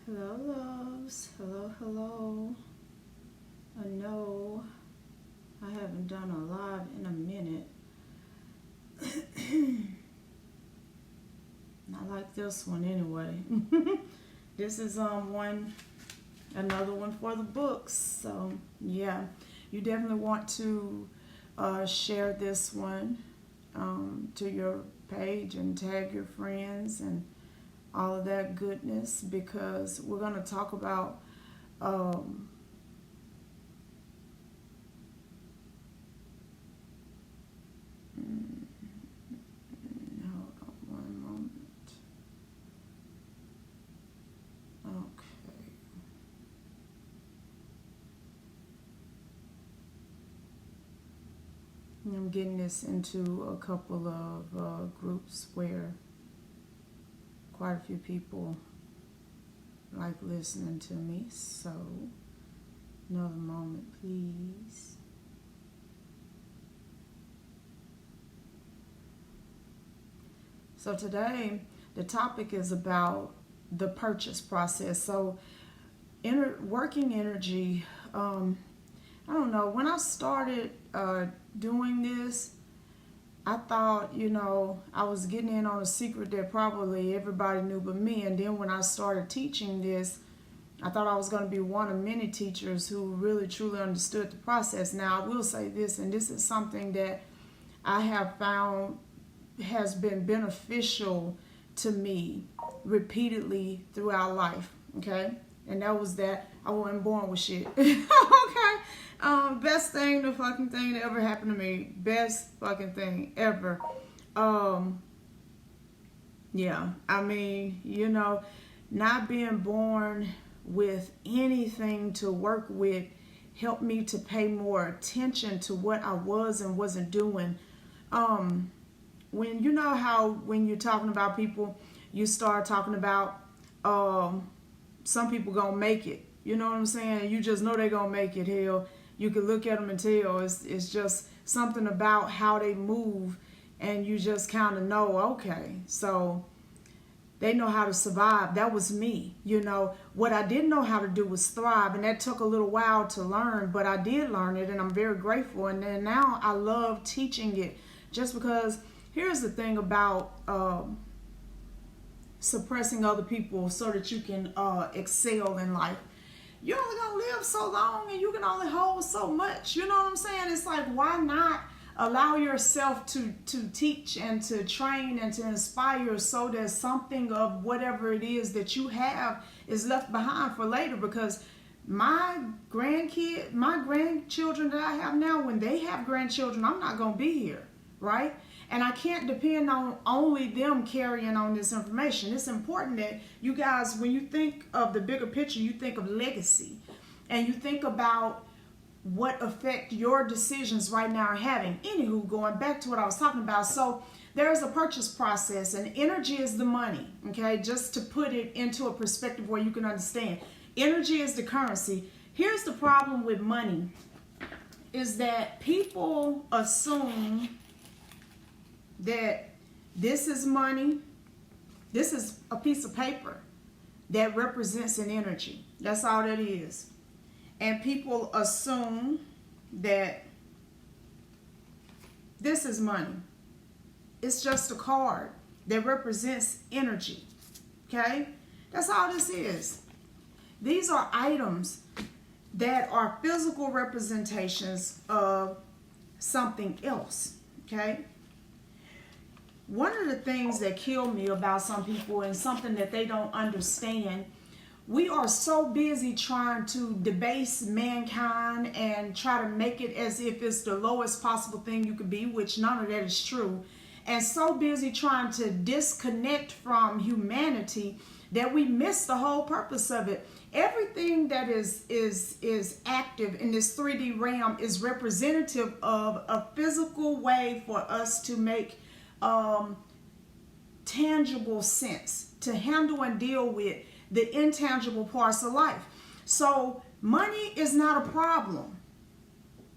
Hello, loves. Hello, hello. I know I haven't done a live in a minute. Not like this one anyway. This is another one for the books. So yeah, you definitely want to share this one to your page and tag your friends and all of that goodness, because we're going to talk about um, hold on one moment. Okay. I'm getting this into a couple of groups where quite a few people like listening to me. So, another moment, please. So, today, the topic is about the purchase process. So, working energy, I don't know, when I started doing this, I thought, I was getting in on a secret that probably everybody knew but me. And then when I started teaching this, I thought I was going to be one of many teachers who really truly understood the process. Now, I will say this, and this is something that I have found has been beneficial to me repeatedly throughout life, okay? And that was that I wasn't born with shit. Okay? Best thing, the fucking thing that ever happened to me. Best fucking thing ever. Yeah, I mean, not being born with anything to work with helped me to pay more attention to what I was and wasn't doing. When you know how when you're talking about people, you start talking about some people gonna make it. You know what I'm saying? You just know they gonna make it. Hell, you can look at them and tell it's just something about how they move, and you just kind of know, okay, so they know how to survive. That was me. What I didn't know how to do was thrive, and that took a little while to learn, but I did learn it, and I'm very grateful. And then now I love teaching it, just because here's the thing about suppressing other people so that you can excel in life. You're only gonna live so long, and you can only hold so much. You know what I'm saying? It's like, why not allow yourself to teach and to train and to inspire, so that something of whatever it is that you have is left behind for later? Because my grandchildren that I have now, when they have grandchildren, I'm not gonna be here, right? And I can't depend on only them carrying on this information. It's important that you guys, when you think of the bigger picture, you think of legacy. And you think about what effect your decisions right now are having. Anywho, going back to what I was talking about. So there's a purchase process, and energy is the money. Okay, just to put it into a perspective where you can understand. Energy is the currency. Here's the problem with money, is that people assume that this is money. This is a piece of paper that represents an energy. That's all that is. And people assume that this is money. It's just a card that represents energy. Okay? That's all this is. These are items that are physical representations of something else. Okay? One of the things that kill me about some people, and something that they don't understand, we are so busy trying to debase mankind and try to make it as if it's the lowest possible thing you could be, which none of that is true, and so busy trying to disconnect from humanity that we miss the whole purpose of it. Everything that is active in this 3D realm is representative of a physical way for us to make tangible sense, to handle and deal with the intangible parts of life. So money is not a problem.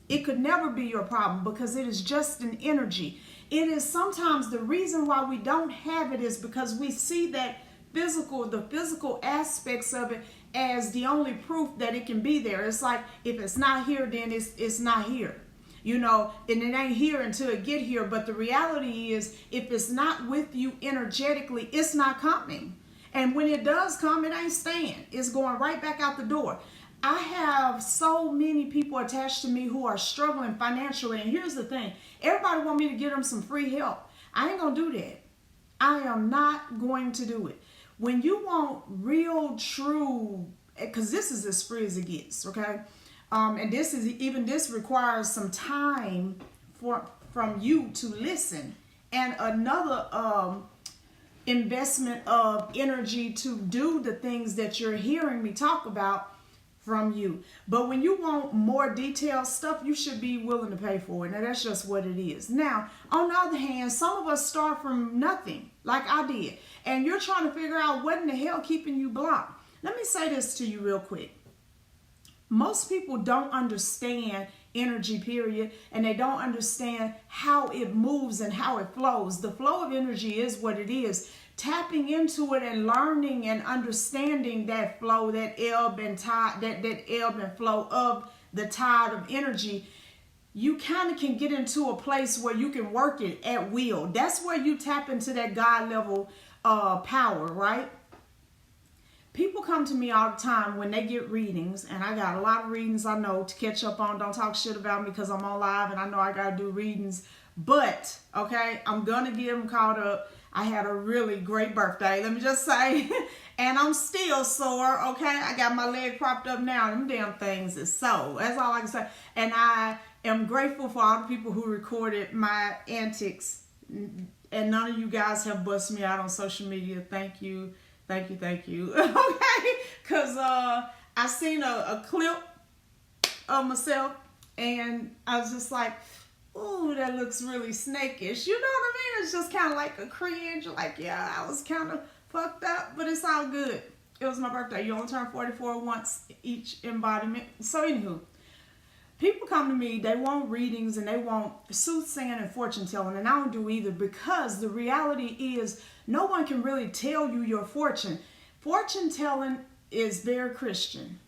It could never be your problem, because it is just an energy. It is sometimes the reason why we don't have it is because we see that the physical aspects of it as the only proof that it can be there. It's like, if it's not here, then it's not here. And it ain't here until it get here. But the reality is, if it's not with you energetically, it's not coming. And when it does come, it ain't staying. It's going right back out the door. I have so many people attached to me who are struggling financially. And here's the thing. Everybody want me to give them some free help. I ain't going to do that. I am not going to do it. When you want real, true, because this is as free as it gets, okay? And this requires some time from you to listen, and another investment of energy to do the things that you're hearing me talk about from you. But when you want more detailed stuff, you should be willing to pay for it. Now, that's just what it is. Now, on the other hand, some of us start from nothing, like I did, and you're trying to figure out what in the hell keeping you blocked. Let me say this to you real quick. Most people don't understand energy, period, and they don't understand how it moves and how it flows. The flow of energy is what it is. Tapping into it and learning and understanding that flow, that ebb and tide, that ebb and flow of the tide of energy, you kind of can get into a place where you can work it at will. That's where you tap into that God level power, right? People come to me all the time when they get readings, and I got a lot of readings I know to catch up on. Don't talk shit about me because I'm on live and I know I got to do readings. But, okay, I'm going to get them caught up. I had a really great birthday, let me just say. And I'm still sore, okay? I got my leg propped up now. Them damn things is sore. That's all I can say. And I am grateful for all the people who recorded my antics. And none of you guys have busted me out on social media. Thank you. Thank you. Okay? Because I seen a clip of myself, and I was just like, ooh, that looks really snakish. You know what I mean? It's just kind of like a cringe. Like, yeah, I was kind of fucked up, but it's all good. It was my birthday. You only turn 44 once each embodiment. So, anywho, people come to me, they want readings and they want soothsaying and fortune telling, and I don't do either, because the reality is no one can really tell you your fortune. Fortune telling is very Christian.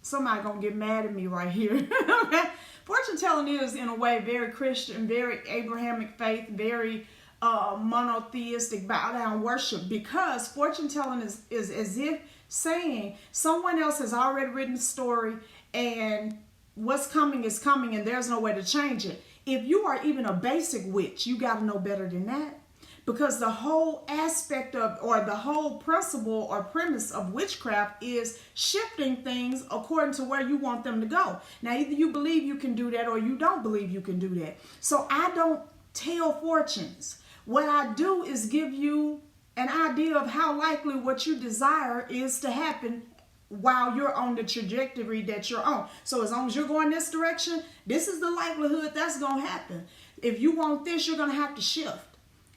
Somebody gonna get mad at me right here. Okay? Fortune telling is, in a way, very Christian, very Abrahamic faith, very monotheistic, bow down worship, because fortune telling is as if saying someone else has already written the story and what's coming is coming and there's no way to change it. If you are even a basic witch, you got to know better than that. Because the whole aspect of, or the whole principle or premise of witchcraft is shifting things according to where you want them to go. Now, either you believe you can do that or you don't believe you can do that. So I don't tell fortunes. What I do is give you an idea of how likely what you desire is to happen while you're on the trajectory that you're on. So as long as you're going this direction, this is the likelihood that's going to happen. If you want this, you're going to have to shift.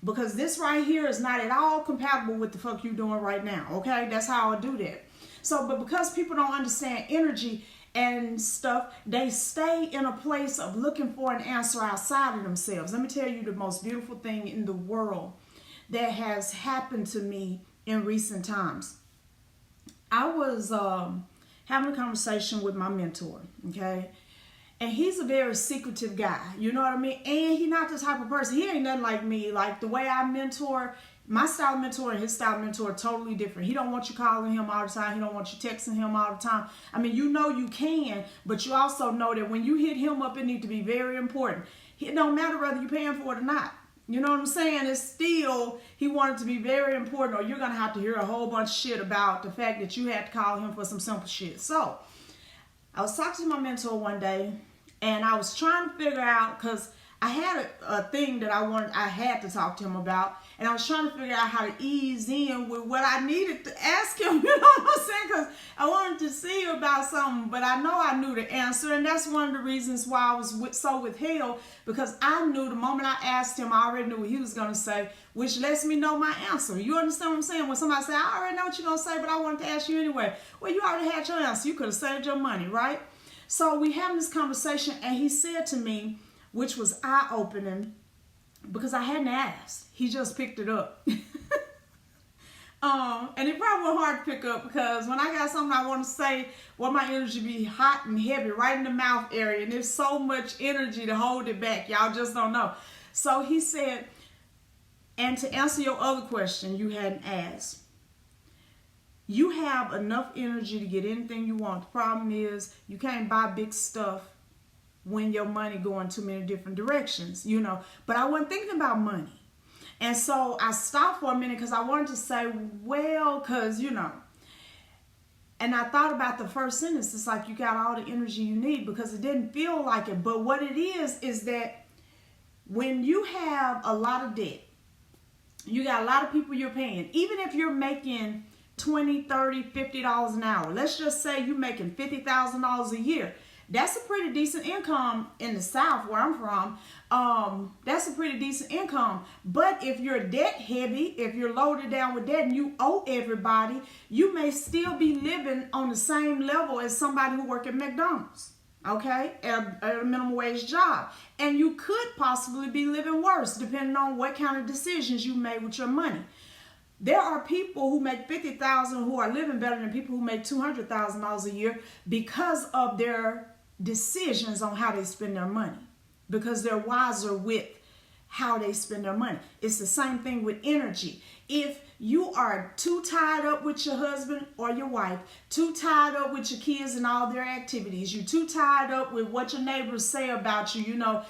Because this right here is not at all compatible with the fuck you're doing right now, okay? That's how I do that. So, but because people don't understand energy and stuff, they stay in a place of looking for an answer outside of themselves. Let me tell you the most beautiful thing in the world that has happened to me in recent times. I was having a conversation with my mentor, okay? And he's a very secretive guy, you know what I mean? And he's not the type of person, he ain't nothing like me. Like the way I mentor, my style of mentor and his style of mentor are totally different. He don't want you calling him all the time. He don't want you texting him all the time. I mean, you know you can, but you also know that when you hit him up, it needs to be very important. It don't matter whether you're paying for it or not. You know what I'm saying? It's still, he wanted to be very important, or you're going to have to hear a whole bunch of shit about the fact that you had to call him for some simple shit. So, I was talking to my mentor one day, and I was trying to figure out, because I had a thing that I had to talk to him about, and I was trying to figure out how to ease in with what I needed to ask him, you know what I'm saying? Because I wanted to see about something, but I know I knew the answer, and that's one of the reasons why I was so withheld, because I knew the moment I asked him, I already knew what he was going to say, which lets me know my answer. You understand what I'm saying? When somebody says, I already know what you're going to say, but I wanted to ask you anyway. Well, you already had your answer. You could have saved your money, right? So we having this conversation, and he said to me, which was eye-opening, because I hadn't asked. He just picked it up. and it probably was hard to pick up because when I got something I want to say, well, my energy be hot and heavy right in the mouth area, and there's so much energy to hold it back. Y'all just don't know. So he said, and to answer your other question you hadn't asked, you have enough energy to get anything you want. The problem is you can't buy big stuff when your money going too many different directions, you know. But I wasn't thinking about money. And so I stopped for a minute because I wanted to say, well, because, you know. And I thought about the first sentence. It's like you got all the energy you need, because it didn't feel like it. But what it is that when you have a lot of debt, you got a lot of people you're paying. Even if you're making $20, $30, $50 an hour. Let's just say you're making $50,000 a year. That's a pretty decent income in the South where I'm from. That's a pretty decent income. But if you're debt heavy, if you're loaded down with debt and you owe everybody, you may still be living on the same level as somebody who work at McDonald's. Okay, at a minimum wage job. And you could possibly be living worse depending on what kind of decisions you made with your money. There are people who make $50,000 who are living better than people who make $200,000 a year because of their decisions on how they spend their money, because they're wiser with how they spend their money. It's the same thing with energy. If you are too tied up with your husband or your wife, too tied up with your kids and all their activities, you're too tied up with what your neighbors say about you, you know,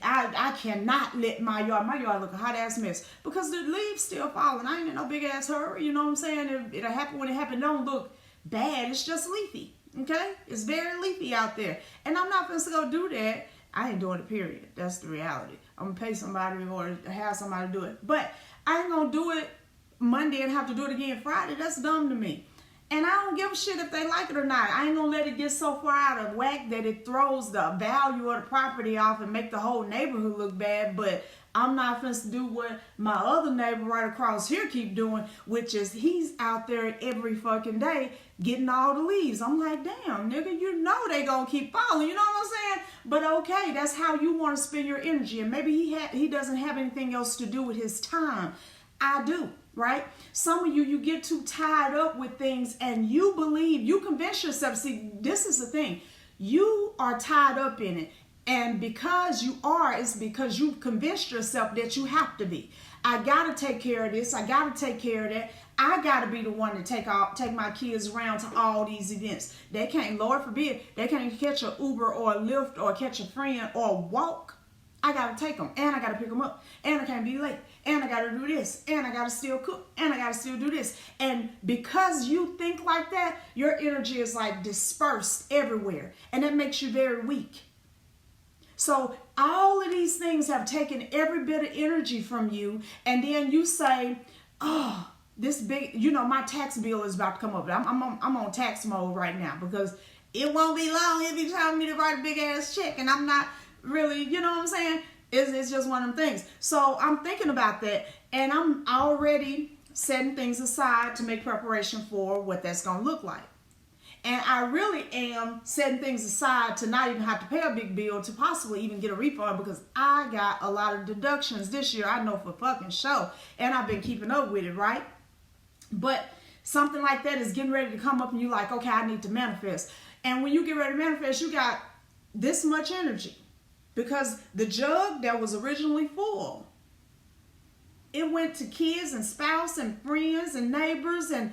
I cannot let my yard look a hot ass mess because the leaves still falling. I ain't in no big ass hurry, you know what I'm saying? It'll happen when it happens. Don't look bad. It's just leafy. Okay? It's very leafy out there. And I'm not going to go do that. I ain't doing it, period. That's the reality. I'm going to pay somebody or have somebody do it. But I ain't going to do it Monday and have to do it again Friday. That's dumb to me. And I don't give a shit if they like it or not. I ain't going to let it get so far out of whack that it throws the value of the property off and make the whole neighborhood look bad. But I'm not finna to do what my other neighbor right across here keep doing, which is he's out there every fucking day getting all the leaves. I'm like, damn, nigga, you know they gonna keep falling. You know what I'm saying? But okay, that's how you want to spend your energy. And maybe he doesn't have anything else to do with his time. I do, right? Some of you get too tied up with things and you believe, you convince yourself. See, this is the thing. You are tied up in it. And because you are, it's because you've convinced yourself that you have to be. I got to take care of this. I got to take care of that. I got to be the one to take my kids around to all these events. They can't, Lord forbid, they can't catch an Uber or a Lyft or catch a friend or walk. I got to take them and I got to pick them up and I can't be late and I got to do this and I got to still cook and I got to still do this. And because you think like that, your energy is like dispersed everywhere and that makes you very weak. So all of these things have taken every bit of energy from you. And then you say, oh, this big, you know, my tax bill is about to come up. I'm on tax mode right now because it won't be long if you tell me to write a big ass check. And I'm not really, you know what I'm saying? It's just one of them things. So I'm thinking about that. And I'm already setting things aside to make preparation for what that's going to look like. And I really am setting things aside to not even have to pay a big bill to possibly even get a refund because I got a lot of deductions this year. I know for fucking sure. And I've been keeping up with it, right? But something like that is getting ready to come up and you're like, okay, I need to manifest. And when you get ready to manifest, you got this much energy because the jug that was originally full, it went to kids and spouse and friends and neighbors and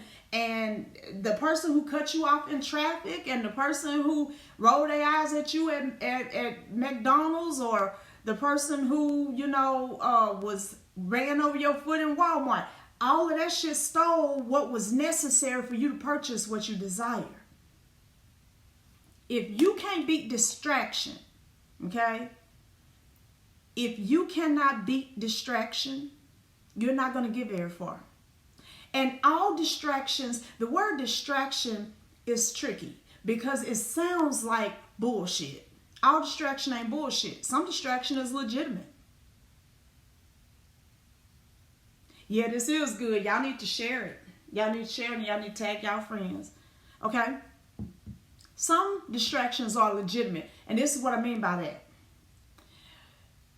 the person who cut you off in traffic and the person who rolled their eyes at you at McDonald's or the person who, you know, ran over your foot in Walmart. All of that shit stole what was necessary for you to purchase what you desire. If you can't beat distraction, okay? If you cannot beat distraction, you're not going to get very far. And all distractions, the word distraction is tricky because it sounds like bullshit. All distraction ain't bullshit. Some distraction is legitimate. Yeah, this is good. Y'all need to share it. Y'all need to share it and y'all need to tag y'all friends. Okay? Some distractions are legitimate. And this is what I mean by that.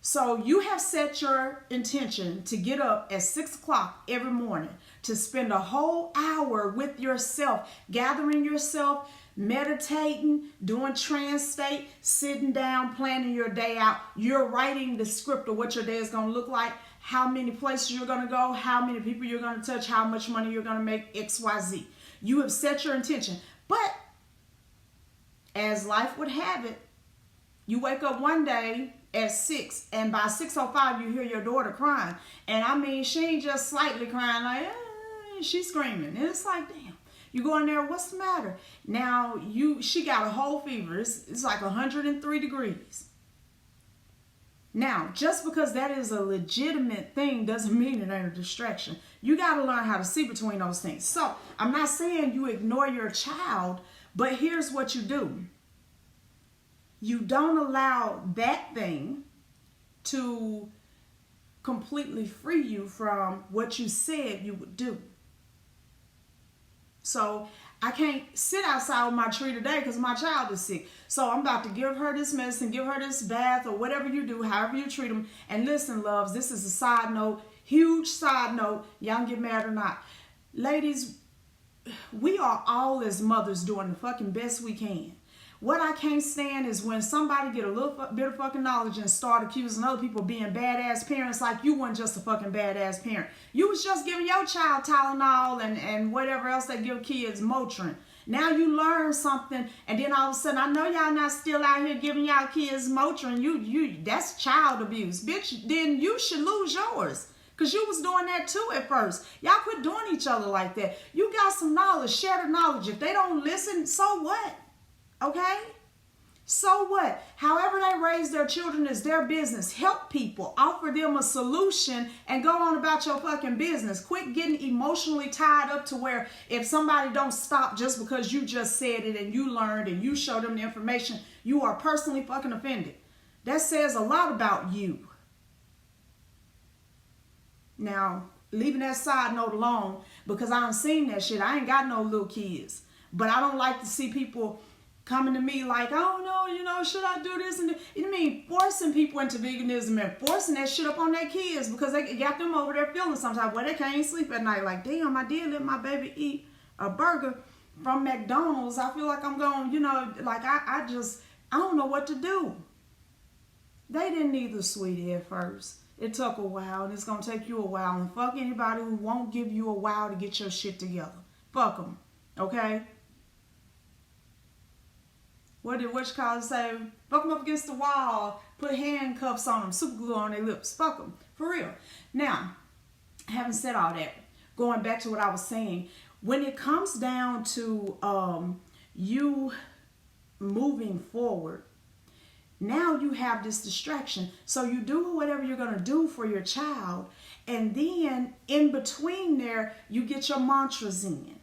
So you have set your intention to get up at 6 o'clock every morning to spend a whole hour with yourself, gathering yourself, meditating, doing trance state, sitting down, planning your day out. You're writing the script of what your day is going to look like, how many places you're going to go, how many people you're going to touch, how much money you're going to make, XYZ. You have set your intention. But as life would have it, you wake up one day at 6, and by 6:05 you hear your daughter crying. And I mean, she ain't just slightly crying, like, she's screaming. And it's like, damn. You go in there, what's the matter? Now, she got a whole fever. It's like 103 degrees. Now, just because that is a legitimate thing doesn't mean it ain't a distraction. You got to learn how to see between those things. So, I'm not saying you ignore your child, but here's what you do. You don't allow that thing to completely free you from what you said you would do. So I can't sit outside with my tree today because my child is sick. So I'm about to give her this medicine, give her this bath, or whatever you do, however you treat them. And listen, loves, this is a side note, huge side note. Y'all can get mad or not. Ladies, we are all as mothers doing the fucking best we can. What I can't stand is when somebody get a little bit of fucking knowledge and start accusing other people of being badass parents, like you weren't just a fucking badass parent. You was just giving your child Tylenol and whatever else they give kids, Motrin. Now you learn something, and then all of a sudden, I know y'all not still out here giving y'all kids Motrin. That's child abuse. Bitch, then you should lose yours. Because you was doing that too at first. Y'all quit doing each other like that. You got some knowledge, share the knowledge. If they don't listen, so what? Okay? So what? However they raise their children is their business. Help people. Offer them a solution and go on about your fucking business. Quit getting emotionally tied up to where if somebody don't stop just because you just said it and you learned and you showed them the information, you are personally fucking offended. That says a lot about you. Now, leaving that side note alone, because I done seen that shit. I ain't got no little kids. But I don't like to see people coming to me like, oh no, should I do this? And you mean forcing people into veganism and forcing that shit up on their kids because they got them over there feeling sometimes where they can't sleep at night. Like, damn, I did let my baby eat a burger from McDonald's. I feel like I'm going, like I don't know what to do. They didn't either, sweetie, at first. It took a while, and it's going to take you a while. And fuck anybody who won't give you a while to get your shit together. Fuck them, okay? What did Witchcraft say? Fuck them up against the wall. Put handcuffs on them. Super glue on their lips. Fuck them. For real. Now, having said all that, going back to what I was saying, when it comes down to you moving forward, now you have this distraction. So you do whatever you're going to do for your child. And then in between there, you get your mantras in.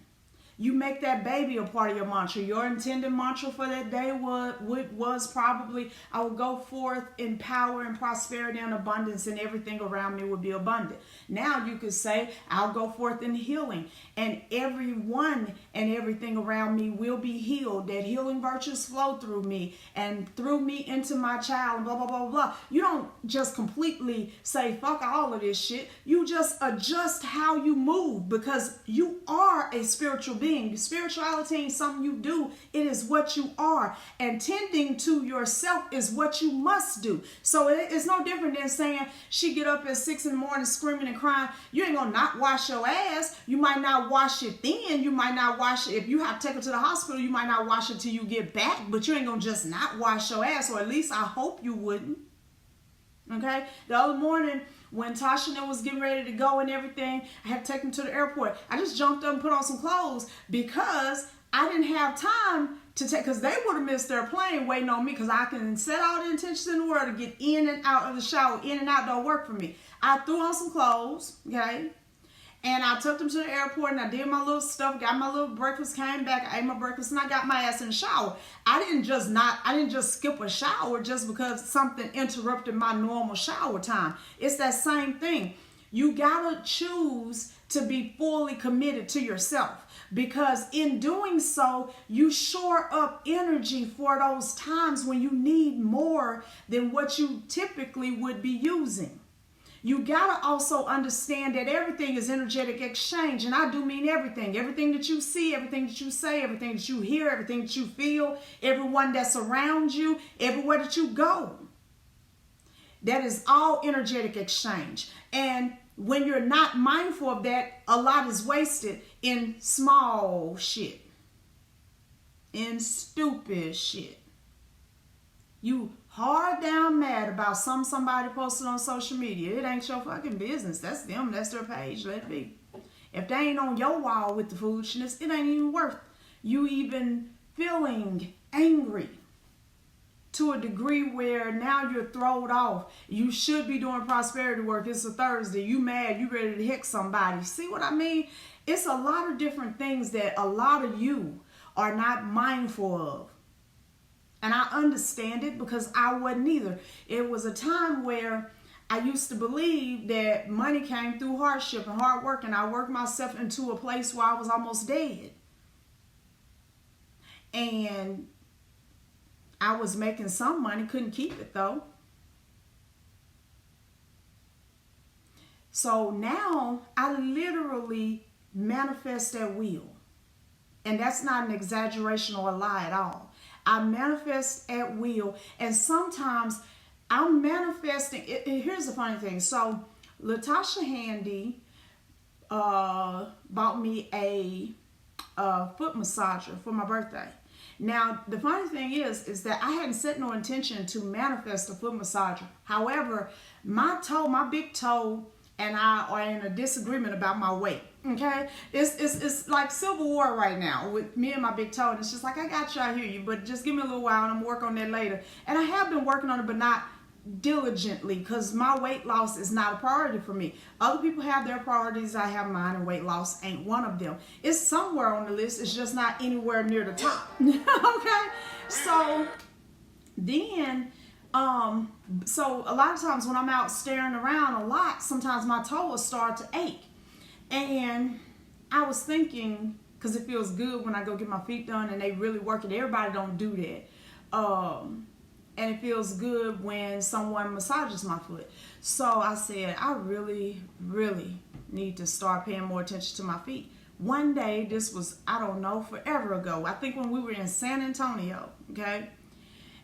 You make that baby a part of your mantra. Your intended mantra for that day was probably, I will go forth in power and prosperity and abundance, and everything around me will be abundant. Now you could say, I'll go forth in healing, and everyone and everything around me will be healed. That healing virtues flow through me and through me into my child, and blah, blah, blah, blah. You don't just completely say, fuck all of this shit. You just adjust how you move, because you are a spiritual being. Spirituality ain't something you do. It is what you are. And tending to yourself is what you must do. So it's no different than saying she get up at 6 in the morning screaming and crying. You ain't gonna not wash your ass. You might not wash it then. You might not wash it. If you have to take her to the hospital, you might not wash it till you get back. But you ain't gonna just not wash your ass. Or at least I hope you wouldn't. Okay? The other morning, when Tasha was getting ready to go and everything, I had to take them to the airport. I just jumped up and put on some clothes because I didn't have time to take, because they would have missed their plane waiting on me, because I can set all the intentions in the world to get in and out of the shower. In and out don't work for me. I threw on some clothes, okay? And I took them to the airport, and I did my little stuff, got my little breakfast, came back, I ate my breakfast, and I got my ass in the shower. I didn't just skip a shower just because something interrupted my normal shower time. It's that same thing. You gotta choose to be fully committed to yourself, because in doing so, you shore up energy for those times when you need more than what you typically would be using. You gotta also understand that everything is energetic exchange, and I do mean everything. Everything that you see, everything that you say, everything that you hear, everything that you feel, everyone that's around you, everywhere that you go. That is all energetic exchange. And when you're not mindful of that, a lot is wasted in small shit, in stupid shit. You hard down mad about somebody posted on social media. It ain't your fucking business. That's them. That's their page. Let it be. If they ain't on your wall with the foolishness, it ain't even worth you even feeling angry to a degree where now you're thrown off. You should be doing prosperity work. It's a Thursday. You mad. You ready to hit somebody. See what I mean? It's a lot of different things that a lot of you are not mindful of. And I understand it because I wasn't either. It was a time where I used to believe that money came through hardship and hard work, and I worked myself into a place where I was almost dead. And I was making some money, couldn't keep it though. So now I literally manifest at will. And that's not an exaggeration or a lie at all. I manifest at will, and sometimes I'm manifesting. Here's the funny thing. So Latasha Handy bought me a foot massager for my birthday. Now the funny thing is that I hadn't set no intention to manifest a foot massager. However, my big toe, and I are in a disagreement about my weight. Okay, it's like civil war right now with me and my big toe, and it's just like, I got you, I hear you, but just give me a little while and I'm gonna work on that later. And I have been working on it, but not diligently, because my weight loss is not a priority for me. Other people have their priorities, I have mine, and weight loss ain't one of them. It's somewhere on the list, it's just not anywhere near the top. Okay, so then so a lot of times when I'm out staring around a lot, sometimes my toe will start to ache. And I was thinking, because it feels good when I go get my feet done and they really work it. Everybody don't do that. And it feels good when someone massages my foot. So I said, I really, really need to start paying more attention to my feet. One day, this was, I don't know, forever ago. I think when we were in San Antonio, okay?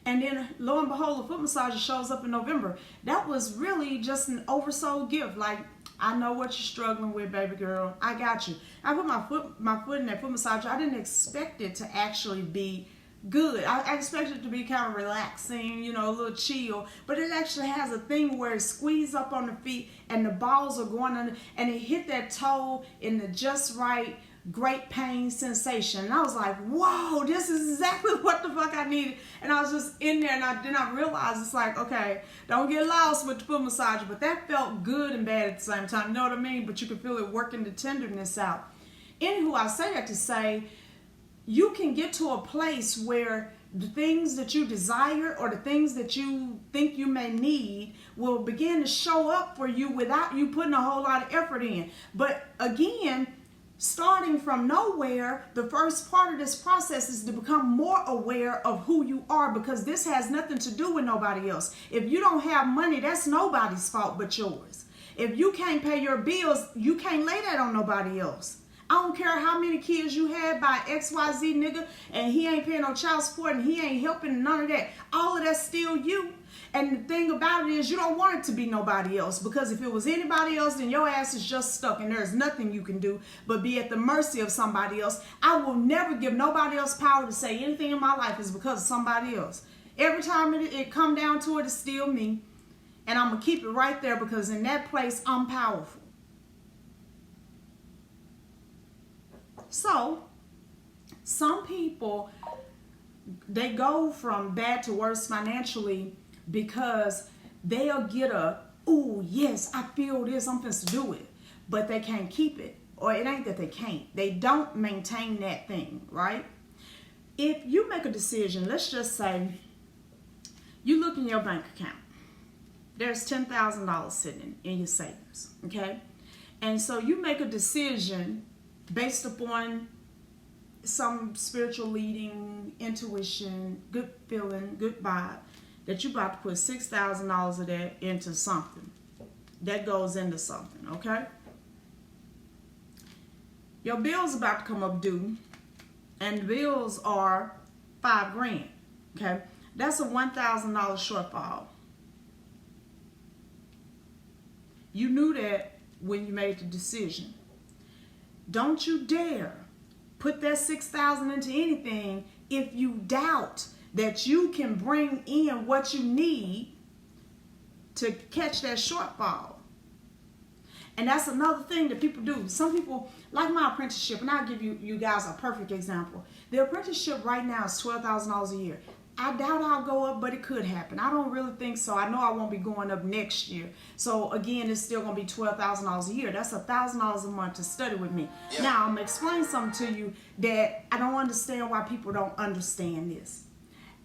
And then, lo and behold, a foot massager shows up in November. That was really just an oversold gift. Like, I know what you're struggling with, baby girl. I got you. I put my foot in that foot massager. I didn't expect it to actually be good. I expected it to be kind of relaxing, you know, a little chill. But it actually has a thing where it squeezes up on the feet and the balls are going under, and it hit that toe in the just right, great pain sensation. And I was like, whoa, this is exactly what the fuck I needed. And I was just in there, and I did not realize, it's like, okay, don't get lost with the foot massager, but that felt good and bad at the same time, you know what I mean? But you could feel it working the tenderness out. Anywho, I say that to say, you can get to a place where the things that you desire or the things that you think you may need will begin to show up for you without you putting a whole lot of effort in. But again, starting from nowhere, the first part of this process is to become more aware of who you are, because this has nothing to do with nobody else. If you don't have money, that's nobody's fault but yours. If you can't pay your bills, you can't lay that on nobody else. I don't care how many kids you had by XYZ nigga, and he ain't paying no child support and he ain't helping, none of that. All of that's still you. And the thing about it is, you don't want it to be nobody else, because if it was anybody else, then your ass is just stuck and there's nothing you can do but be at the mercy of somebody else. I will never give nobody else power to say anything in my life is because of somebody else. Every time it come down to it, it's still me. And I'm going to keep it right there, because in that place, I'm powerful. So, some people, they go from bad to worse financially because they'll get ooh, yes, I feel this, I'm supposed to do it. But they can't keep it. Or it ain't that they can't. They don't maintain that thing, right? If you make a decision, let's just say, you look in your bank account. There's $10,000 sitting in your savings, okay? And so you make a decision based upon some spiritual leading, intuition, good feeling, good vibe, that you about to put $6,000 of that into something. That goes into something, okay? Your bill's about to come up due, and the bills are $5,000, okay? That's a $1,000 shortfall. You knew that when you made the decision. Don't you dare put that $6,000 into anything if you doubt that you can bring in what you need to catch that shortfall. And that's another thing that people do. Some people, like my apprenticeship, and I'll give you guys a perfect example. The apprenticeship right now is $12,000 a year. I doubt I'll go up, but it could happen. I don't really think so. I know I won't be going up next year. So again, it's still going to be $12,000 a year. That's $1,000 a month to study with me. Yeah. Now, I'm going to explain something to you that I don't understand why people don't understand this.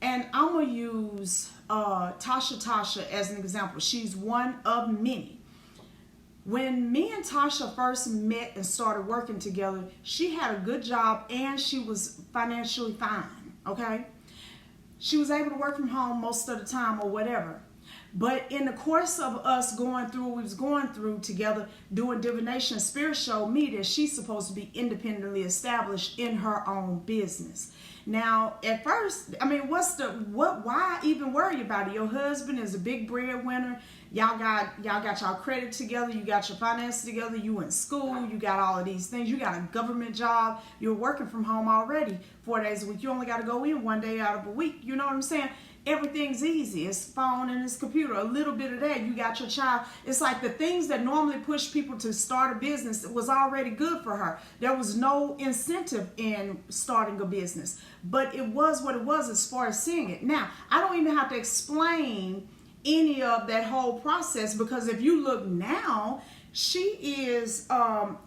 And I'm going to use Tasha as an example. She's one of many. When me and Tasha first met and started working together, she had a good job and she was financially fine, okay? She was able to work from home most of the time or whatever. But in the course of us going through what we was going through together, doing divination, Spirit showed me that she's supposed to be independently established in her own business. Now, at first, I mean, why even worry about it? Your husband is a big breadwinner. Y'all got y'all credit together. You got your finances together. You in school. You got all of these things. You got a government job. You're working from home already 4 days a week. You only got to go in 1 day out of a week. You know what I'm saying? Everything's easy. It's phone and it's computer. A little bit of that. You got your child. It's like the things that normally push people to start a business was already good for her. There was no incentive in starting a business. But it was what it was as far as seeing it. Now, I don't even have to explain any of that whole process, because if you look now, she is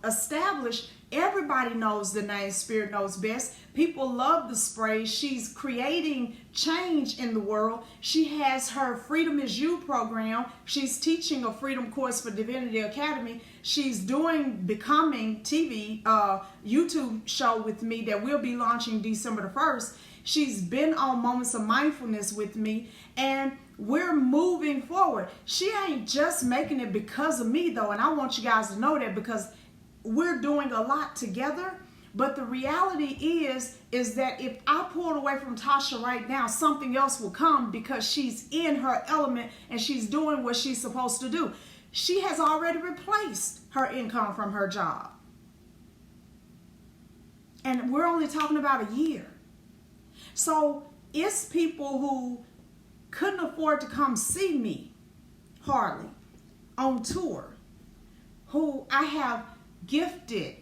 established. Everybody knows the name Spirit Knows Best. People love the spray. She's creating change in the world. She has her Freedom Is You program. She's teaching a freedom course for Divinity Academy. She's doing Becoming TV YouTube show with me that will be launching December the 1st. She's been on Moments of Mindfulness with me, and we're moving forward. She ain't just making it because of me, though, and I want you guys to know that, because we're doing a lot together. But the reality is that if I pulled away from Tasha right now, something else will come, because she's in her element and she's doing what she's supposed to do. She has already replaced her income from her job. And we're only talking about a year. So it's people who couldn't afford to come see me, hardly, on tour, who I have gifted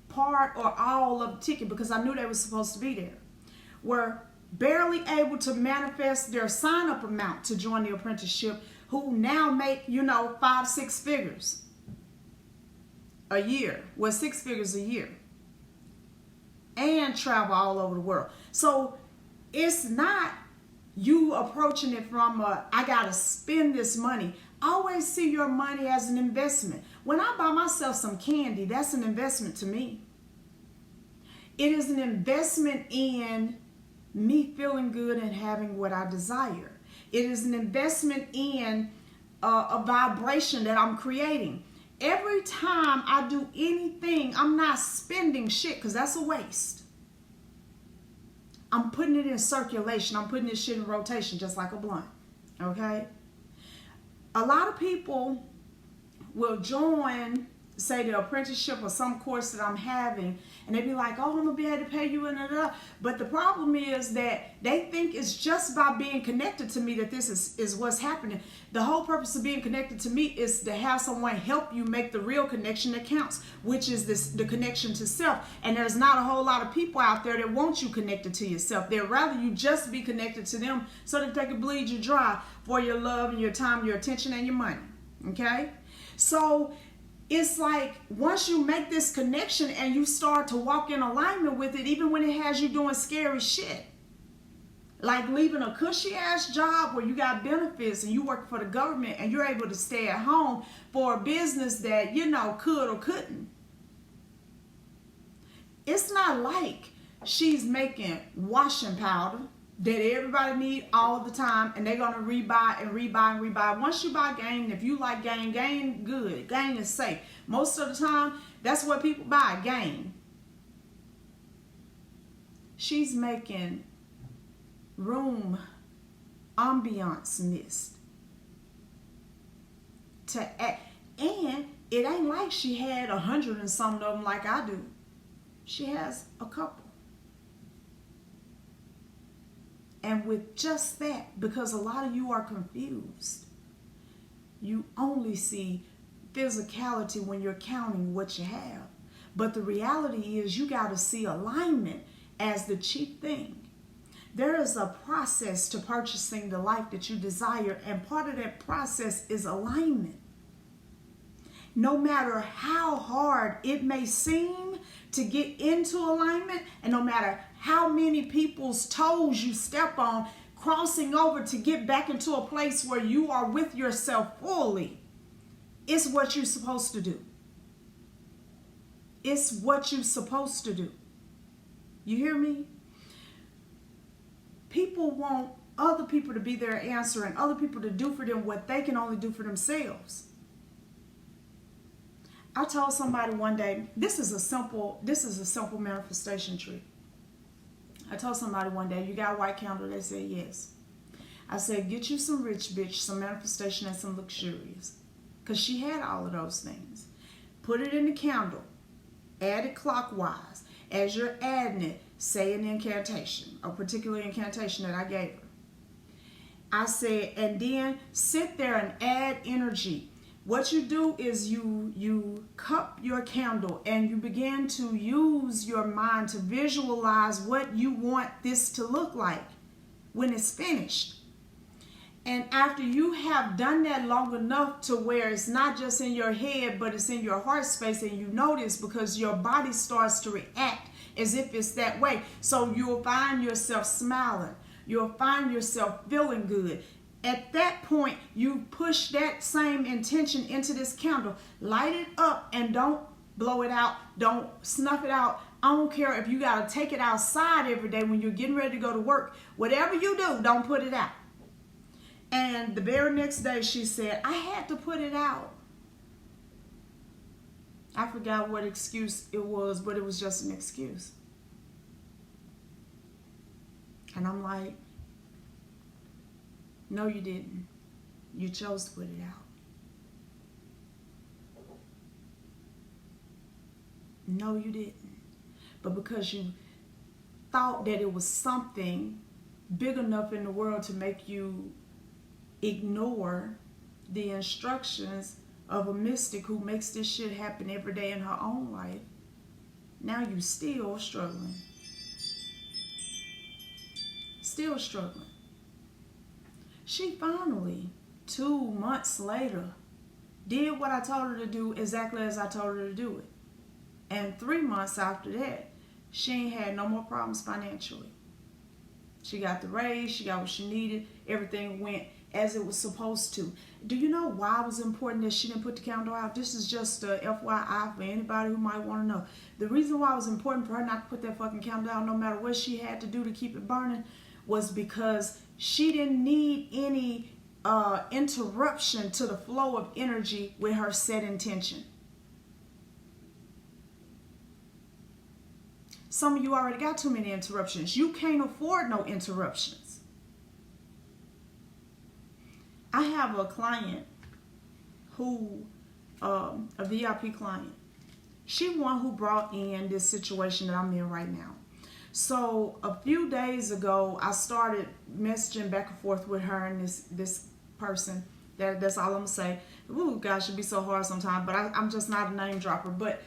part or all of the ticket because I knew they were supposed to be there, were barely able to manifest their sign-up amount to join the apprenticeship, who now make, 5-6 figures a year. Well, 6 figures a year. And travel all over the world. So it's not you approaching it from I gotta spend this money. Always see your money as an investment. When I buy myself some candy, that's an investment to me. It is an investment in me feeling good and having what I desire. It is an investment in a vibration that I'm creating. Every time I do anything, I'm not spending shit, because that's a waste. I'm putting it in circulation. I'm putting this shit in rotation, just like a blunt. Okay? A lot of people will join, say, the apprenticeship or some course that I'm having, and they be like, oh, I'm going to be able to pay you, and but the problem is that they think it's just by being connected to me that this is what's happening. The whole purpose of being connected to me is to have someone help you make the real connection that counts, which is the connection to self. And there's not a whole lot of people out there that want you connected to yourself. They'd rather you just be connected to them so that they can bleed you dry for your love and your time, your attention, and your money. Okay? So it's like once you make this connection and you start to walk in alignment with it, even when it has you doing scary shit, like leaving a cushy ass job where you got benefits and you work for the government and you're able to stay at home for a business that, could or couldn't. It's not like she's making washing powder that everybody need all the time, and they're gonna rebuy and rebuy and rebuy. Once you buy Gain, if you like Gain, Gain good. Gain is safe. Most of the time, that's what people buy, Gain. She's making room ambiance mist to add, and it ain't like she had 100 and some of them like I do. She has a couple. And with just that, because a lot of you are confused, you only see physicality when you're counting what you have. But the reality is you got to see alignment as the chief thing. There is a process to purchasing the life that you desire, and part of that process is alignment. No matter how hard it may seem to get into alignment, and no matter how many people's toes you step on, crossing over to get back into a place where you are with yourself fully, it's what you're supposed to do. It's what you're supposed to do. You hear me? People want other people to be their answer and other people to do for them what they can only do for themselves. I told somebody one day, this is a simple manifestation trick. I told somebody one day, you got a white candle? They said yes. I said, get you some rich bitch, some manifestation, and some luxurious. Because she had all of those things. Put it in the candle. Add it clockwise. As you're adding it, say an incantation, a particular incantation that I gave her. I said, and then sit there and add energy. What you do is you cup your candle and you begin to use your mind to visualize what you want this to look like when it's finished. And after you have done that long enough to where it's not just in your head, but it's in your heart space, and you notice because your body starts to react as if it's that way. So you'll find yourself smiling. You'll find yourself feeling good. At that point, you push that same intention into this candle. Light it up and don't blow it out. Don't snuff it out. I don't care if you got to take it outside every day when you're getting ready to go to work. Whatever you do, don't put it out. And the very next day she said, I had to put it out. I forgot what excuse it was, but it was just an excuse. And I'm like, no, you didn't. You chose to put it out. No, you didn't. But because you thought that it was something big enough in the world to make you ignore the instructions of a mystic who makes this shit happen every day in her own life, now you still struggling. Still struggling. She finally, 2 months later, did what I told her to do exactly as I told her to do it. And 3 months after that, she ain't had no more problems financially. She got the raise, she got what she needed, everything went as it was supposed to. Do you know why it was important that she didn't put the candle out? This is just a FYI for anybody who might want to know. The reason why it was important for her not to put that fucking candle out, no matter what she had to do to keep it burning, was because she didn't need any interruption to the flow of energy with her set intention. Some of you already got too many interruptions. You can't afford no interruptions. I have a client who, a VIP client. She one who brought in this situation that I'm in right now. So a few days ago, I started messaging back and forth with her and this person. That's all I'm gonna say. Ooh, gosh, it'd be so hard sometimes, but I'm just not a name dropper. But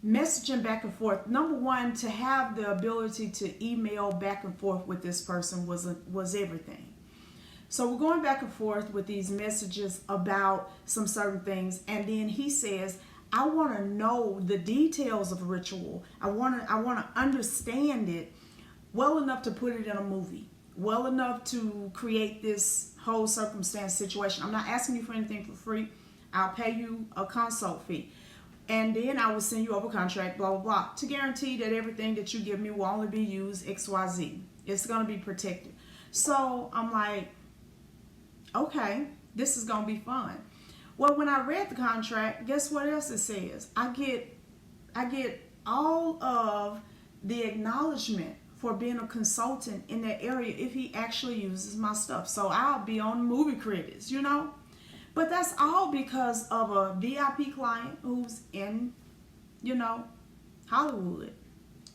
messaging back and forth. Number one, to have the ability to email back and forth with this person was everything. So we're going back and forth with these messages about some certain things, and then he says, I want to know the details of ritual. I want to understand it well enough to put it in a movie, well enough to create this whole circumstance situation. I'm not asking you for anything for free. I'll pay you a consult fee. And then I will send you over contract, blah, blah, blah, to guarantee that everything that you give me will only be used XYZ. It's going to be protected. So I'm like, okay, this is going to be fun. Well, when I read the contract, guess what else it says? I get all of the acknowledgement for being a consultant in that area if he actually uses my stuff. So I'll be on movie credits, you know? But that's all because of a VIP client who's in, you know, Hollywood,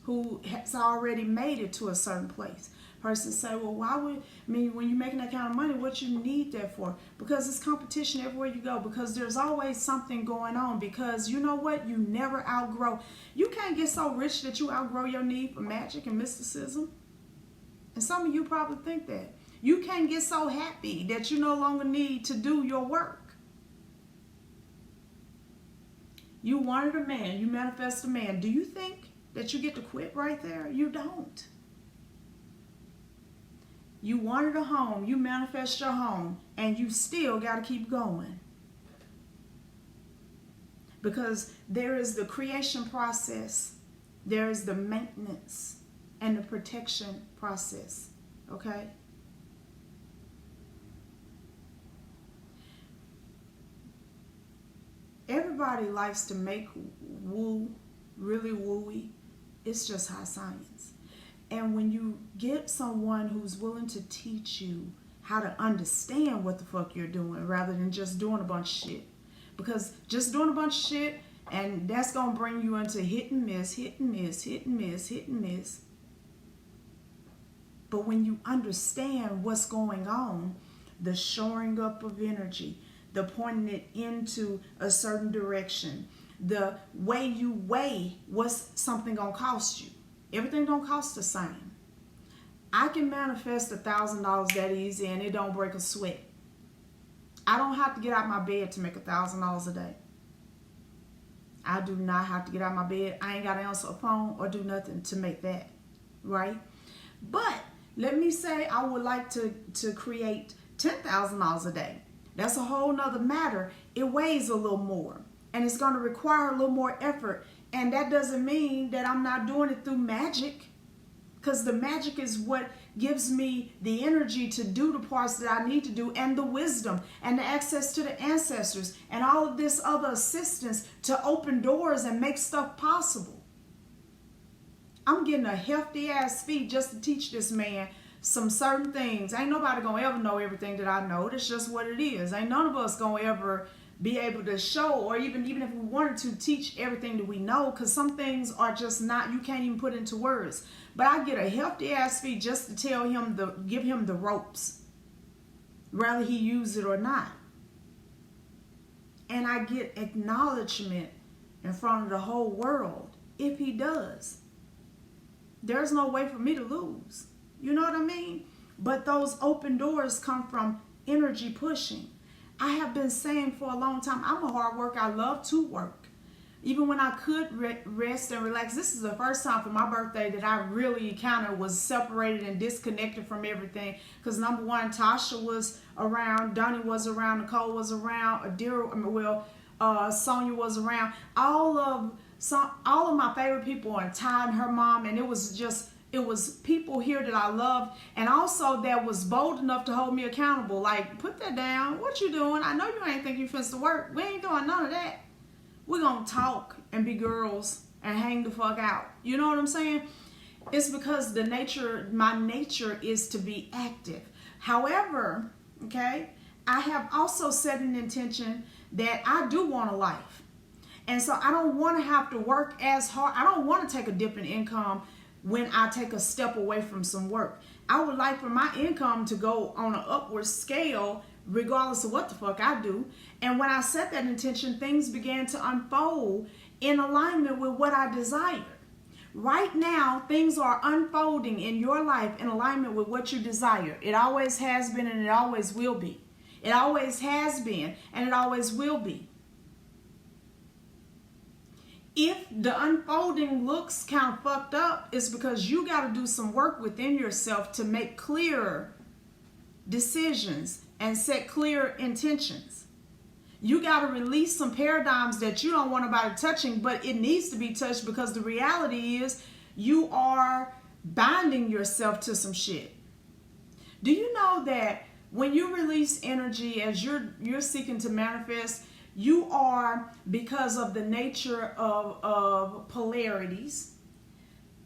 who has already made it to a certain place. Person say, well, why would, when you're making that kind of money, what you need that for? Because it's competition everywhere you go. Because there's always something going on. Because you know what? You never outgrow. You can't get so rich that you outgrow your need for magic and mysticism. And some of you probably think that. You can't get so happy that you no longer need to do your work. You wanted a man. You manifest a man. Do you think that you get to quit right there? You don't. You wanted a home. You manifest your home. And you still got to keep going. Because there is the creation process. There is the maintenance and the protection process. Okay? Everybody likes to make woo, really wooey. It's just high science. And when you get someone who's willing to teach you how to understand what the fuck you're doing rather than just doing a bunch of shit. Because just doing a bunch of shit, and that's going to bring you into hit and miss, hit and miss, hit and miss, hit and miss. But when you understand what's going on, the shoring up of energy, the pointing it into a certain direction, the way you weigh what's something gonna cost you. Everything don't cost the same. I can manifest $1,000 that easy and it don't break a sweat. I don't have to get out of my bed to make $1,000 a day. I do not have to get out of my bed. I ain't got to answer a phone or do nothing to make that, right? But let me say I would like to create $10,000 a day. That's a whole nother matter. It weighs a little more and it's going to require a little more effort. And that doesn't mean that I'm not doing it through magic, because the magic is what gives me the energy to do the parts that I need to do, and the wisdom and the access to the ancestors and all of this other assistance to open doors and make stuff possible. I'm getting a hefty ass fee just to teach this man some certain things. Ain't nobody gonna ever know everything that I know. That's just what it is. Ain't none of us gonna ever be able to show, or even if we wanted to, teach everything that we know, because some things are just not, you can't even put into words. But I get a hefty ass fee just to tell him, give him the ropes, whether he use it or not. And I get acknowledgement in front of the whole world if he does. There's no way for me to lose. You know what I mean? But those open doors come from energy pushing. I have been saying for a long time, I'm a hard worker. I love to work. Even when I could rest and relax. This is the first time for my birthday that I really kind of was separated and disconnected from everything. Because number one, Tasha was around, Donnie was around, Nicole was around, Sonia was around. All of my favorite people, and Ty and her mom, and it was people here that I loved, and also that was bold enough to hold me accountable. Like, put that down. What you doing? I know you ain't think you finna work. We ain't doing none of that. We're gonna talk and be girls and hang the fuck out. You know what I'm saying? It's because my nature is to be active. However, okay, I have also set an intention that I do want a life. And so I don't want to have to work as hard. I don't want to take a dip in income when I take a step away from some work. I would like for my income to go on an upward scale regardless of what the fuck I do. And when I set that intention, things began to unfold in alignment with what I desire. Right now, things are unfolding in your life in alignment with what you desire. It always has been and it always will be. It always has been and it always will be. If the unfolding looks kind of fucked up, it's because you got to do some work within yourself to make clearer decisions and set clear intentions. You got to release some paradigms that you don't want nobody touching, but it needs to be touched, because the reality is you are binding yourself to some shit. Do you know that when you release energy as you're seeking to manifest, you are, because of the nature of polarities,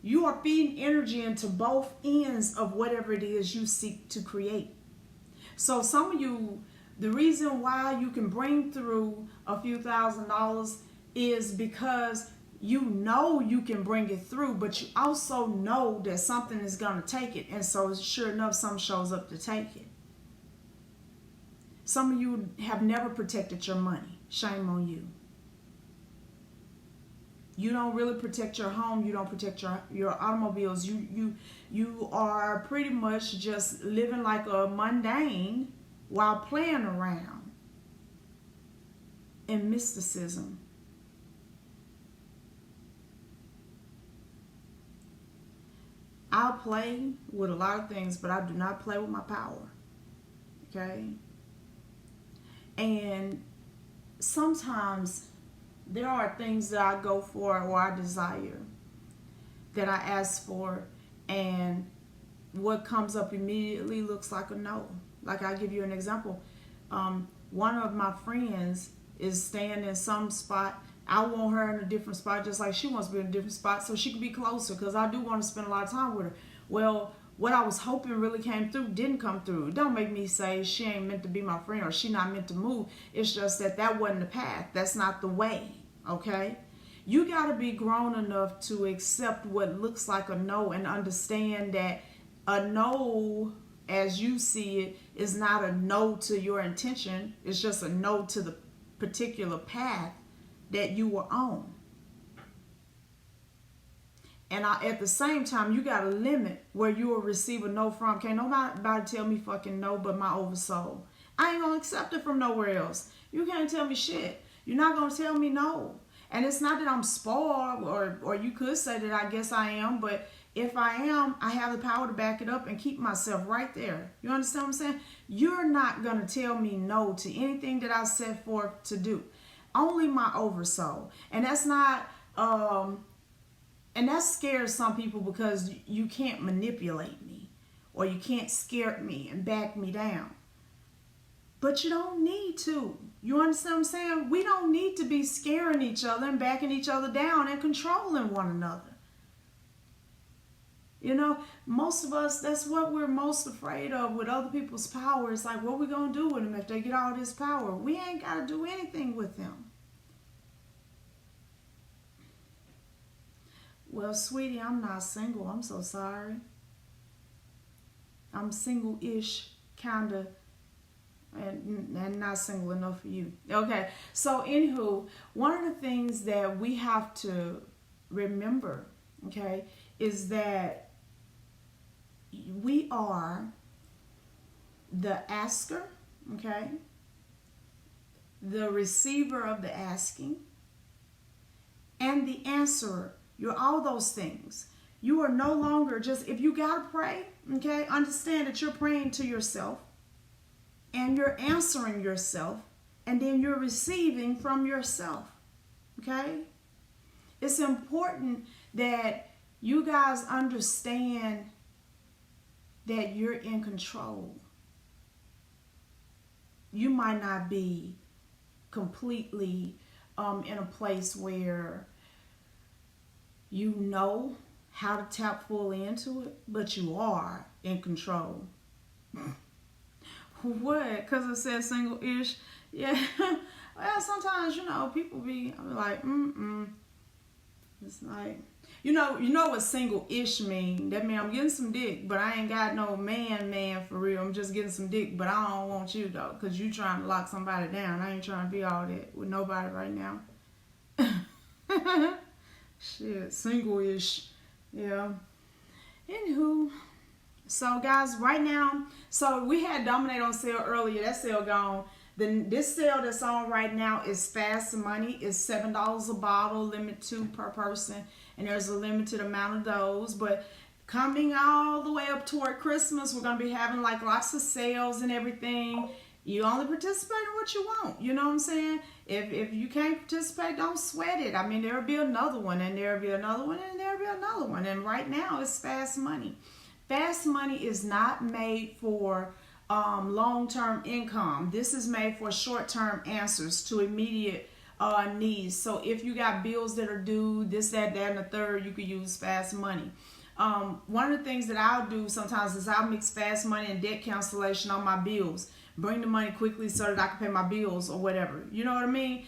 you are feeding energy into both ends of whatever it is you seek to create. So some of you, the reason why you can bring through a few $1,000s is because you know you can bring it through, but you also know that something is going to take it. And so sure enough, something shows up to take it. Some of you have never protected your money. Shame on you. You don't really protect your home. You don't protect your automobiles. You are pretty much just living like a mundane while playing around in mysticism. I'll play with a lot of things, but I do not play with my power. Okay? And sometimes there are things that I go for or I desire that I ask for, and what comes up immediately looks like a no. Like, I'll give you an example. One of my friends is staying in some spot. I want her in a different spot, just like she wants to be in a different spot, so she can be closer, because I do want to spend a lot of time with her. Well, what I was hoping really came through didn't come through. It don't make me say she ain't meant to be my friend or she not meant to move. It's just that wasn't the path. That's not the way, okay? You got to be grown enough to accept what looks like a no and understand that a no, as you see it, is not a no to your intention. It's just a no to the particular path that you were on. And at the same time, you got to limit where you will receive a no from. Can't nobody tell me fucking no but my oversoul. I ain't going to accept it from nowhere else. You can't tell me shit. You're not going to tell me no. And it's not that I'm spoiled, or you could say that I guess I am, but if I am, I have the power to back it up and keep myself right there. You understand what I'm saying? You're not going to tell me no to anything that I set forth to do. Only my oversoul. And that's not... And that scares some people, because you can't manipulate me, or you can't scare me and back me down. But you don't need to. You understand what I'm saying? We don't need to be scaring each other and backing each other down and controlling one another. You know, most of us, that's what we're most afraid of with other people's power. It's like, what we going to do with them if they get all this power? We ain't got to do anything with them. Well, sweetie, I'm not single. I'm so sorry. I'm single-ish, kind of, and not single enough for you. Okay, so anywho, one of the things that we have to remember, okay, is that we are the asker, okay, the receiver of the asking, and the answerer. You're all those things. You are no longer just, if you got to pray, okay, understand that you're praying to yourself, and you're answering yourself, and then you're receiving from yourself, okay? It's important that you guys understand that you're in control. You might not be completely in a place where you know how to tap fully into it, but you are in control. What? Because it says single-ish? Yeah. Well, sometimes, you know, people be like, It's like, you know what single-ish mean? That mean I'm getting some dick, but I ain't got no man for real. I'm just getting some dick, but I don't want you, though, because you trying to lock somebody down. I ain't trying to be all that with nobody right now. Shit, single-ish. Yeah. Anywho, so guys, right now, so we had Dominate on sale earlier. That sale gone. This sale that's on right now is fast money. It's $7 a bottle, limit 2 per person, and there's a limited amount of those. But coming all the way up toward Christmas, we're gonna be having like lots of sales and everything. You only participate in what you want. You know what I'm saying? If you can't participate, don't sweat it. I mean, there'll be another one, and there'll be another one, and there'll be another one. And right now, it's fast money. Fast money is not made for long-term income. This is made for short-term answers to immediate needs. So if you got bills that are due, this, that, and the third, you could use fast money. One of the things that I'll do sometimes is I'll mix fast money and debt cancellation on my bills. Bring the money quickly so that I can pay my bills or whatever. You know what I mean?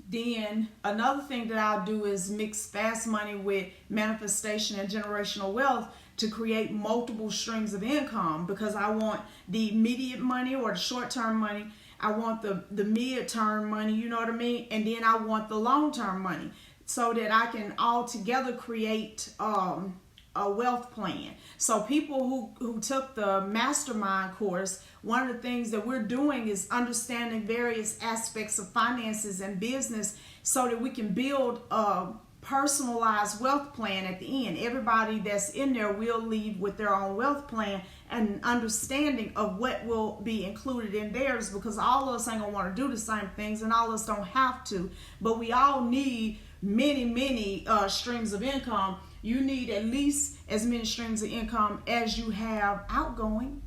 Then another thing that I'll do is mix fast money with manifestation and generational wealth to create multiple streams of income, because I want the immediate money or the short-term money. I want the mid-term money, you know what I mean? And then I want the long-term money, so that I can all together create a wealth plan. So people who took the mastermind course, one of the things that we're doing is understanding various aspects of finances and business so that we can build a personalized wealth plan at the end. Everybody that's in there will leave with their own wealth plan and understanding of what will be included in theirs, because all of us ain't gonna want to do the same things, and all of us don't have to, but we all need many streams of income. You need at least as many streams of income as you have outgoing.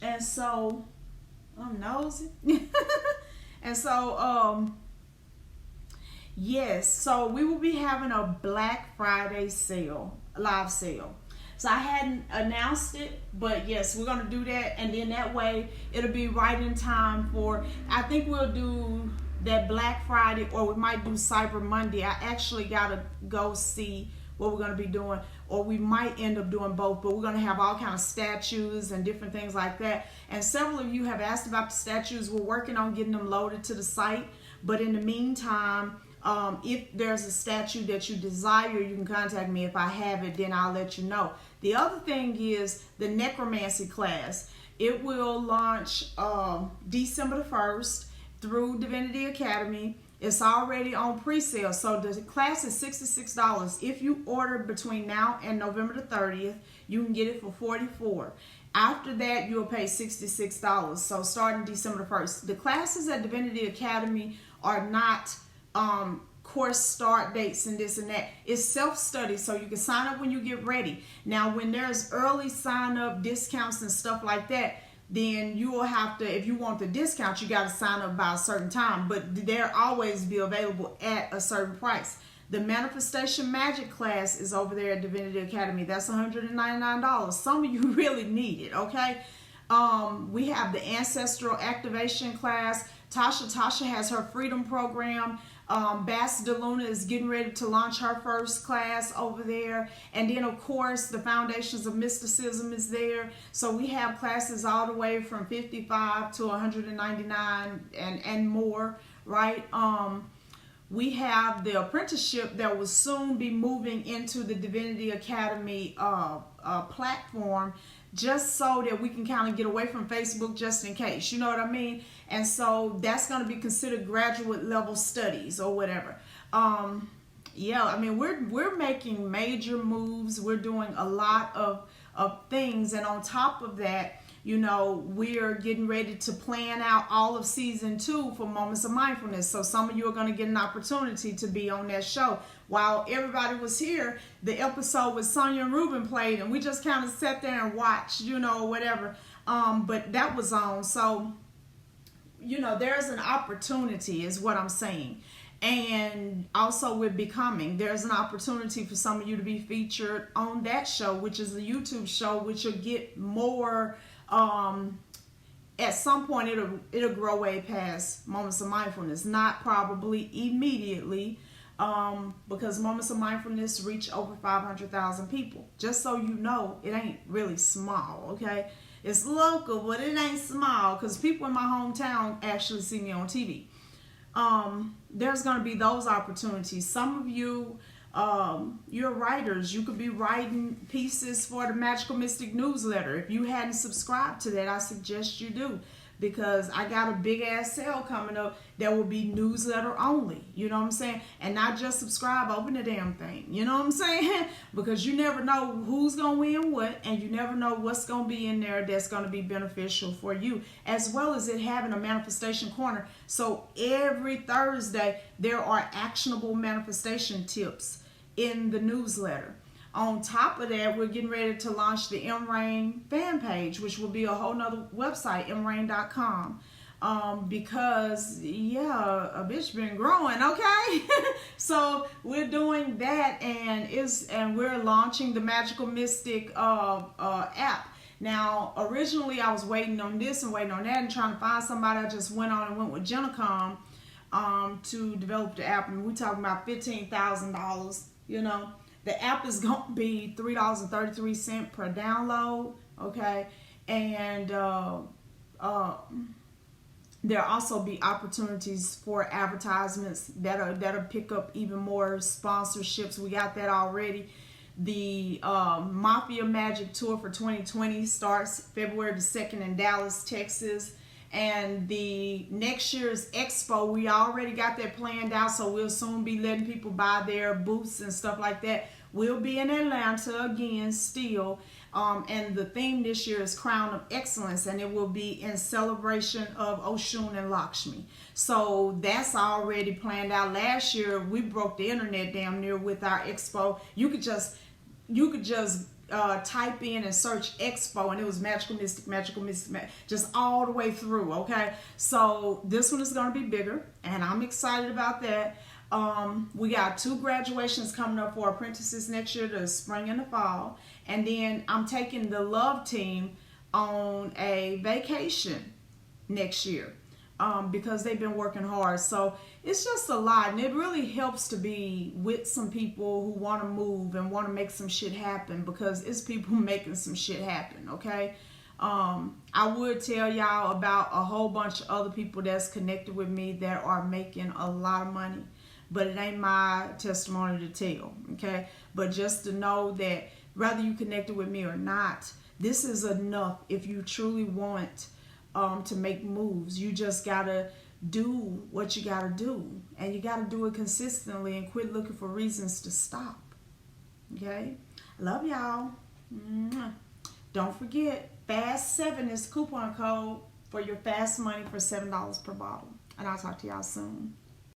And so I'm nosy. And so yes, so we will be having a Black Friday sale, live sale. So I hadn't announced it, but yes, we're going to do that. And then that way it'll be right in time for, I think we'll do that Black Friday, or we might do Cyber Monday. I actually got to go see what we're going to be doing, or we might end up doing both, but we're going to have all kinds of statues and different things like that. And several of you have asked about the statues. We're working on getting them loaded to the site, but in the meantime, if there's a statue that you desire, you can contact me. If I have it, then I'll let you know. The other thing is the necromancy class. It will launch December the 1st through Divinity Academy. It's already on pre-sale, so the class is $66. If you order between now and November the 30th, you can get it for $44. After that, you'll pay $66. So starting December the 1st. The classes at Divinity Academy are not course start dates and this and that. It's self-study, so you can sign up when you get ready. Now, when there's early sign-up discounts and stuff like that, then you will have to, if you want the discount, you got to sign up by a certain time, but they'll always be available at a certain price. The Manifestation Magic class is over there at Divinity Academy. That's $199. Some of you really need it, okay? We have the Ancestral Activation class. Tasha has her Freedom Program. Bass DeLuna is getting ready to launch her first class over there. And then, of course, the Foundations of Mysticism is there. So we have classes all the way from $55 to $199 and more, right? We have the apprenticeship that will soon be moving into the Divinity Academy platform, just so that we can kind of get away from Facebook just in case, you know what I mean? And so that's going to be considered graduate level studies or whatever. Yeah, I mean, we're making major moves. We're doing a lot of things, and on top of that, you know, we're getting ready to plan out all of season 2 for Moments of Mindfulness. So some of you are going to get an opportunity to be on that show. While everybody was here, the episode with Sonia and Ruben played, and we just kind of sat there and watched, you know, whatever. But that was on. So, you know, there's an opportunity is what I'm saying. And also with Becoming, there's an opportunity for some of you to be featured on that show, which is a YouTube show, which will get more... at some point it'll grow way past Moments of Mindfulness, not probably immediately, because Moments of Mindfulness reach over 500,000 people. Just so you know, it ain't really small, okay? It's local, but it ain't small, because people in my hometown actually see me on TV. There's going to be those opportunities. Some of you, you're writers. You could be writing pieces for the Magical Mystic newsletter. If you hadn't subscribed to that, I suggest you do, because I got a big ass sale coming up that will be newsletter only. You know what I'm saying? And not just subscribe, open the damn thing. You know what I'm saying? Because you never know who's going to win what, and you never know what's going to be in there that's going to be beneficial for you, as well as it having a manifestation corner. So every Thursday, there are actionable manifestation tips in the newsletter. On top of that, we're getting ready to launch the MRain fan page, which will be a whole nother website, mrain.com. Because, yeah, a bitch been growing, okay? So we're doing that, and we're launching the Magical Mystic app. Now, originally I was waiting on this and waiting on that and trying to find somebody. I just went with Genicom to develop the app, and we're talking about $15,000, you know. The app is going to be $3.33 per download, okay? And there'll also be opportunities for advertisements that'll pick up even more sponsorships. We got that already. The Mafia Magic Tour for 2020 starts February the 2nd in Dallas, Texas. And the next year's expo, we already got that planned out, so we'll soon be letting people buy their booths and stuff like that. We'll be in Atlanta again still. And the theme this year is Crown of Excellence, and it will be in celebration of Oshun and Lakshmi. So that's already planned out. Last year, we broke the internet damn near with our expo. You could just type in and search expo, and it was magical mystic, just all the way through. Okay, so this one is going to be bigger, and I'm excited about that. We got 2 graduations coming up for apprentices next year, the spring and the fall, and then I'm taking the love team on a vacation next year because they've been working hard. So it's just a lot, and it really helps to be with some people who want to move and want to make some shit happen, because it's people making some shit happen. Okay, I would tell y'all about a whole bunch of other people that's connected with me that are making a lot of money, but it ain't my testimony to tell. Okay, but just to know that whether you connected with me or not, this is enough. If you truly want to make moves, you just gotta do what you gotta do, and you gotta do it consistently and quit looking for reasons to stop. Okay, love y'all. Don't forget, FAST7 is the coupon code for your fast money for $7 per bottle, and I'll talk to y'all soon.